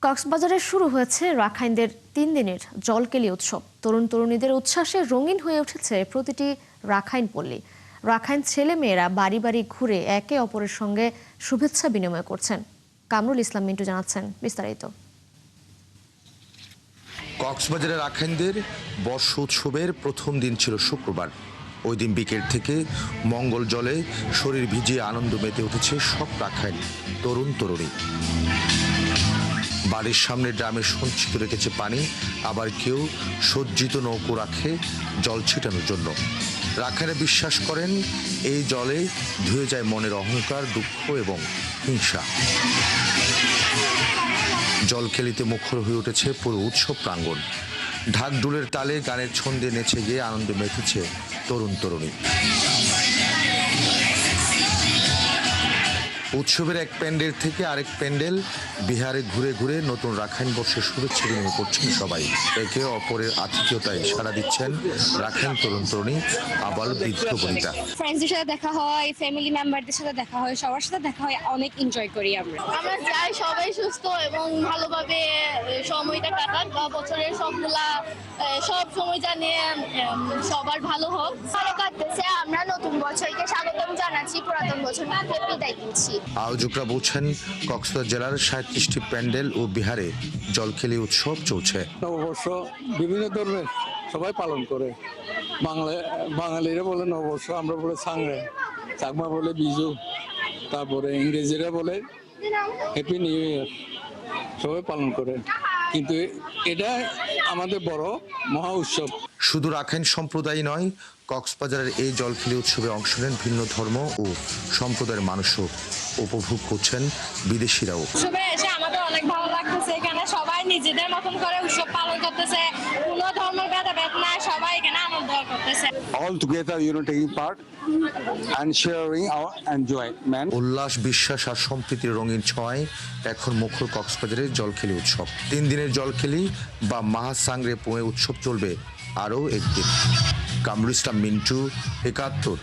কক্সবাজারে শুরু হয়েছে রাখাইনদের 3 দিনের জলকেলি উৎসব। তরুণ তরুণীদের উচ্ছ্বাসে রঙিন হয়ে উঠেছে প্রতিটি রাখাইন পল্লী। রাখাইন ছেলে মেয়েরা বাড়ি বাড়ি ঘুরে একে অপরের সঙ্গে শুভেচ্ছা বিনিময় করছেন। কামরুল ইসলাম মিন্টু জানাচ্ছেন বিস্তারিত। কক্সবাজারের রাখাইনদের বর্ষ উৎসবের প্রথম দিন ছিল শুক্রবার। ওই দিন বিকেল থেকে মঙ্গল জলে শরীর ভিজিয়ে আনন্দ মেতে উঠেছে সব রাখাইন তরুণ তরুণী। বাড়ির সামনে ড্রামে সঞ্চিত রেখেছে পানি, আবার কেউ সজ্জিত নৌকো রাখে জল ছিটানোর জন্য। রাখাইনরা বিশ্বাস করেন এই জলে ধুয়ে যায় মনের অহংকার, দুঃখ এবং হিংসা। জলকেলিতে মুখর হয়ে উঠেছে পুরো উৎসব প্রাঙ্গণ। ঢাকঢোলের তালে গানের ছন্দে নেচে গিয়ে আনন্দে মেতেছে তরুণ তরুণী। উৎসবের এক প্যান্ডেল থেকে আরেক প্যান্ডেল বিহারে ঘুরে ঘুরে নতুন রাখাইন বর্ষের শুভেচ্ছা বিনিময় করছেন সবাই। একে অপরের আতিথেয়তায় সাড়া দিচ্ছেন রাখাইন তরুণ তরুণী, আবাল বৃদ্ধ বনিতা। ফ্রেন্ডসদের সাথে দেখা হয়, ফ্যামিলি মেম্বারদের সাথে দেখা হয়, সবার সাথে দেখা হয়, অনেক এনজয় করি আমরা চাই সবাই সুস্থ এবং ভালোভাবে সময়টা কাটাক, বা বছরের সব সময় জানিয়ে সবার ভালো হোক। ভালো কাটতেছে। আমরা নতুন বছরকে স্বাগতম জানাচ্ছি, পুরাতন বছরকে বিদায় দিচ্ছি। আয়োজকরা বলছেন কক্সবাজার জেলার 37টি প্যান্ডেল ও বিহারে জলকেলি উৎসব চলছে। নববর্ষ বিভিন্ন ধর্মের সবাই পালন করে। বাঙালিরা বলে নববর্ষ, আমরা বলে সাংরে, চাকমা বলে বিজু, তারপরে ইংরেজিরা বলে হ্যাপি নিউ ইয়ার, সবাই পালন করে। কিন্তু এটা আমাদের বড় মহা উৎসব। শুধু রাখাইন সম্প্রদায় নয়, কক্সবাজারের এই জলকেলি উৎসবে অংশ নেন ভিন্ন ধর্ম ও সম্প্রদায়ের মানুষও। উপভোগ করছেন বিদেশিরাও। উৎসবে এসে আমাদের অনেক ভালো লাগতেছে। এখানে সবাই নিজেদের মতন করে উৎসব পালন করতেছে, কোনো ধর্মের ভেদাভেদ নাই, সবাই এখানে আনন্দ করতেছে। All together, taking part and sharing our enjoyment. উল্লাস, বিশ্বাস আর সম্প্রীতির রঙিন ছোঁয়ায় এখন মুখর কক্সবাজারের জলকেলি উৎসব। 3 দিনের জলকেলি বা মাহাসাংরে পোয়ে উৎসব চলবে আরও একদিন। কামরুল ইসলাম মিন্টু, ৭১।